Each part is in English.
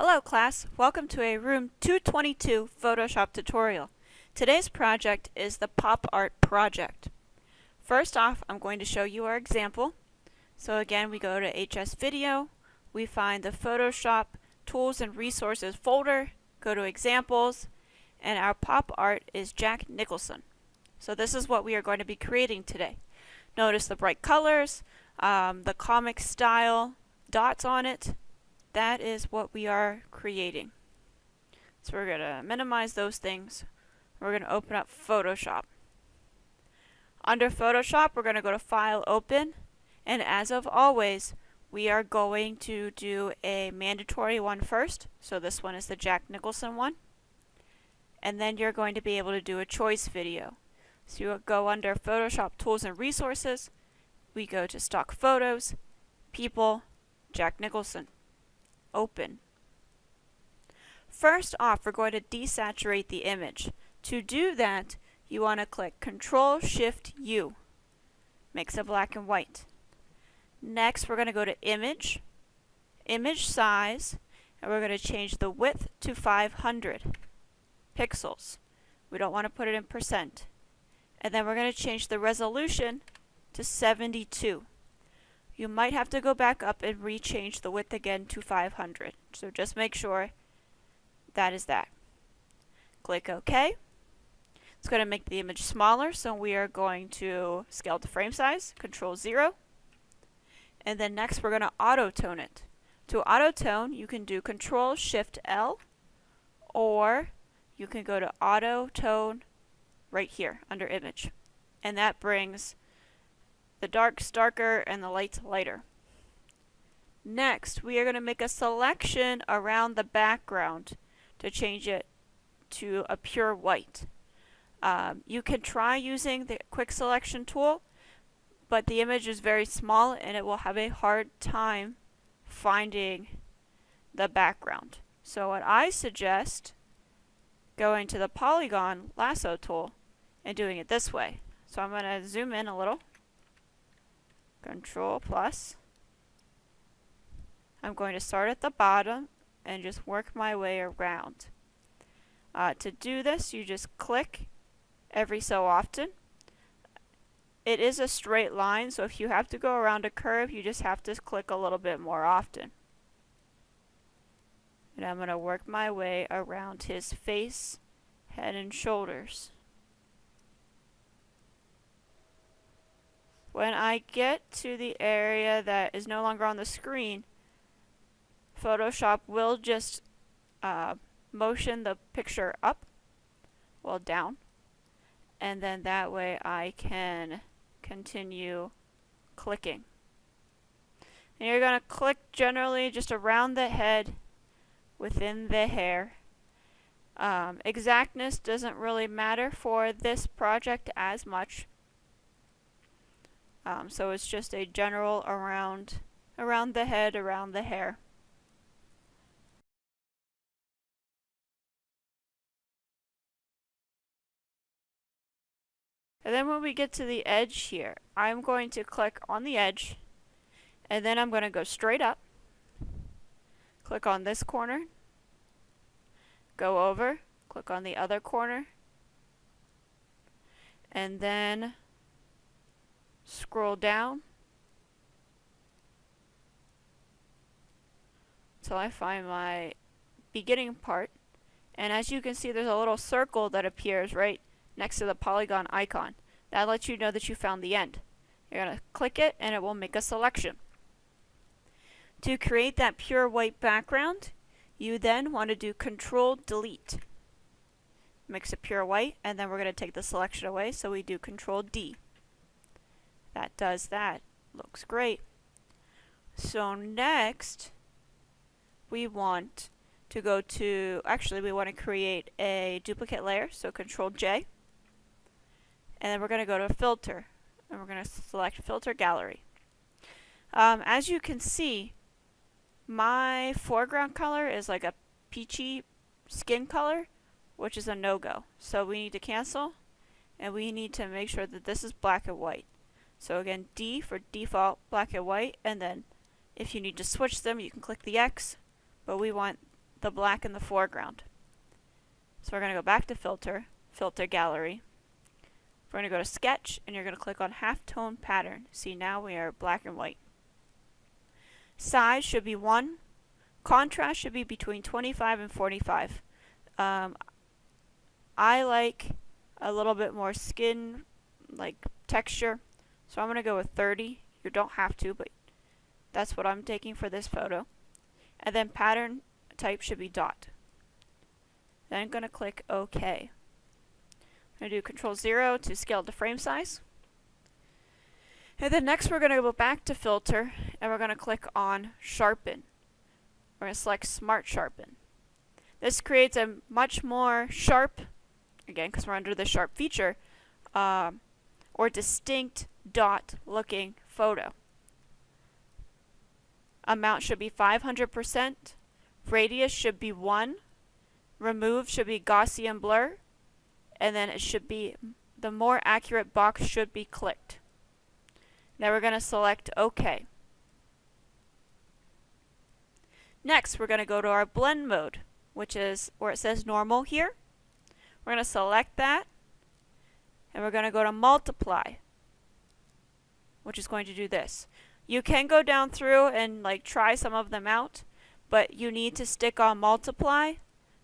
Hello class, welcome to a room 222 Photoshop tutorial. Today's project is the pop art project. First off, I'm going to show you our example. So again, we go to HS Video, we find the Photoshop Tools and Resources folder, go to Examples, and our pop art is Jack Nicholson. So this is what we are going to be creating today. Notice the bright colors, the comic style, dots on it. That is what we are creating. So we're going to minimize those things. We're going to open up Photoshop. Under Photoshop, we're going to go to File, Open, and as of always, we are going to do a mandatory one first. So this one is the Jack Nicholson one. And then you're going to be able to do a choice video. So you go under Photoshop Tools and Resources, we go to Stock Photos, People, Jack Nicholson. Open. First off, we're going to desaturate the image. To do that, you want to click Control-Shift-U. Makes it black and white. Next, we're going to go to Image, Image Size, and we're going to change the width to 500 pixels. We don't want to put it in percent. And then we're going to change the resolution to 72. You might have to go back up and rechange the width again to 500. So just make sure that is that. Click OK. It's going to make the image smaller, so we are going to scale to frame size, Control 0. And then next we're going to auto-tone it. To auto-tone, you can do Control-Shift-L, or you can go to auto-tone right here under Image. And that brings the darks darker and the lights lighter. Next, we are going to make a selection around the background to change it to a pure white. You can try using the quick selection tool, but the image is very small and it will have a hard time finding the background. So what I suggest, going to the polygon lasso tool and doing it this way. So I'm going to zoom in a little. Control plus. I'm going to start at the bottom and just work my way around. To do this, you just click every so often. It is a straight line, so if you have to go around a curve, you just have to click a little bit more often. And I'm going to work my way around his face, head, and shoulders. When I get to the area that is no longer on the screen, Photoshop will just motion the picture up, well down, and then that way I can continue clicking. And you're going to click generally just around the head, within the hair. Exactness doesn't really matter for this project as much. So it's just a general around the head, around the hair. And then when we get to the edge here, I'm going to click on the edge, and then I'm going to go straight up, click on this corner, go over, click on the other corner, and then scroll down until I find my beginning part. And as you can see, there's a little circle that appears right next to the polygon icon. That lets you know that you found the end. You're going to click it and it will make a selection. To create that pure white background, you then want to do Control Delete. Makes it pure white, and then we're going to take the selection away, so we do Control D. That does that. Looks great. So next, we want to go to, actually we want to create a duplicate layer, so Control J. And then we're going to go to Filter, and we're going to select Filter Gallery. As you can see, my foreground color is like a peachy skin color, which is a no-go. So we need to cancel, and we need to make sure that this is black and white. So again, D for default, black and white, and then if you need to switch them, you can click the X, but we want the black in the foreground. So we're going to go back to Filter, Filter Gallery. We're going to go to Sketch, and you're going to click on Halftone Pattern. See, now we are black and white. Size should be 1. Contrast should be between 25 and 45. I like a little bit more skin, like texture, so I'm going to go with 30. You don't have to, but that's what I'm taking for this photo. And then pattern type should be dot. Then I'm going to click OK. I'm going to do Control-0 to scale the frame size. And then next we're going to go back to Filter, and we're going to click on Sharpen. We're going to select Smart Sharpen. This creates a much more sharp, again because we're under the sharp feature, or distinct dot looking photo. Amount should be 500%. Radius should be 1. Remove should be Gaussian blur. And then it should be, the more accurate box should be clicked. Now we're going to select OK. Next, we're going to go to our blend mode, which is where it says normal here. We're going to select that, and we're going to go to multiply, which is going to do this. You can go down through and like try some of them out, but you need to stick on multiply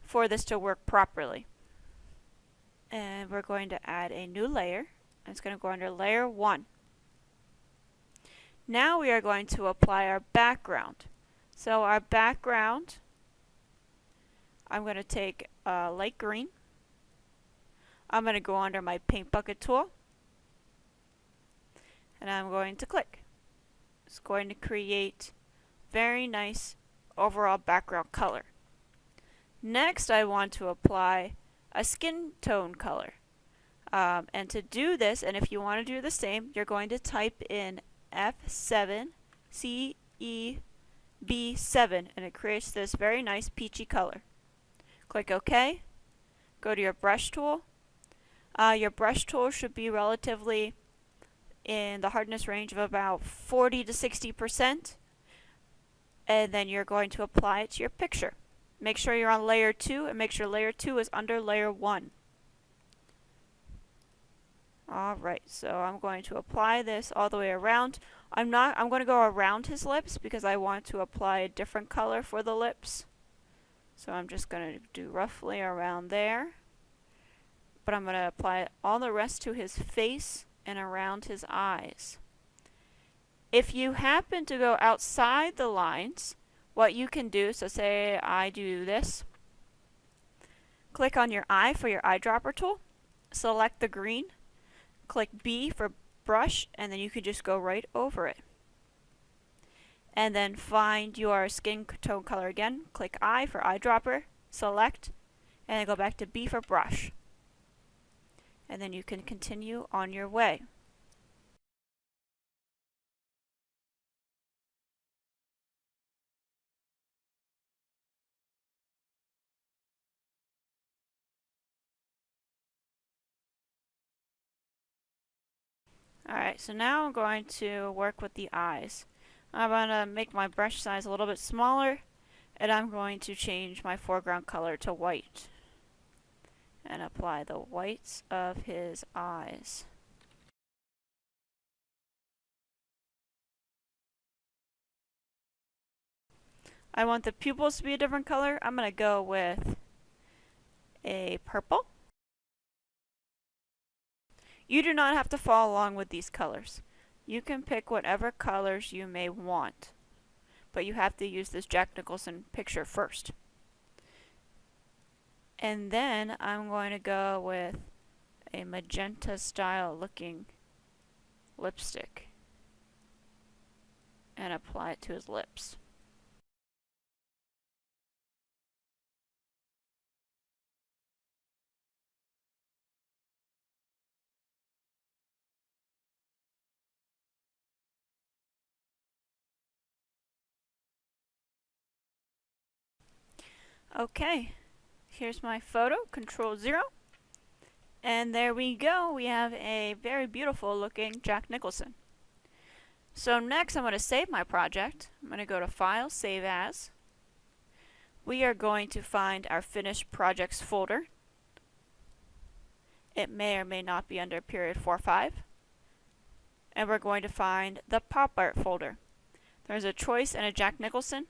for this to work properly. And we're going to add a new layer. It's going to go under layer 1. Now we are going to apply our background. So our background, I'm going to take light green. I'm going to go under my paint bucket tool, and I'm going to click. It's going to create very nice overall background color. Next, I want to apply a skin tone color. And to do this, and if you want to do the same, you're going to type in F7 CEB7, and it creates this very nice peachy color. Click OK. Go to your brush tool. Your brush tool should be relatively in the hardness range of about 40 to 60%, and then you're going to apply it to your picture. Make sure you're on layer 2, and make sure layer 2 is under layer 1. Alright, so I'm going to apply this all the way around. I'm going to go around his lips because I want to apply a different color for the lips. So I'm just going to do roughly around there. But I'm going to apply all the rest to his face and around his eyes. If you happen to go outside the lines, what you can do, so say I do this, click on your eye for your eyedropper tool, select the green, click B for brush, and then you can just go right over it. And then find your skin tone color again, click I for eyedropper, select, and then go back to B for brush. And then you can continue on your way. Alright, so now I'm going to work with the eyes. I'm going to make my brush size a little bit smaller, and I'm going to change my foreground color to white and apply the whites of his eyes. I want the pupils to be a different color. I'm going to go with a purple. You do not have to follow along with these colors. You can pick whatever colors you may want, but you have to use this Jack Nicholson picture first. And then I'm going to go with a magenta style looking lipstick and apply it to his lips. Okay, here's my photo, Control-0, and there we go. We have a very beautiful looking Jack Nicholson. So next I'm going to save my project. I'm going to go to File, Save As. we are going to find our finished projects folder. It may or may not be under period 4-5. And we're going to find the pop art folder. There's a choice and a Jack Nicholson.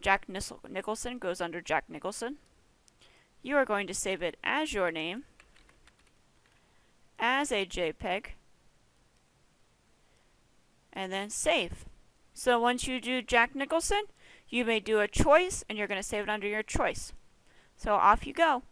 Jack Nicholson goes under Jack Nicholson. You are going to save it as your name, as a JPEG, and then save. So once you do Jack Nicholson, you may do a choice and you're going to save it under your choice. So off you go.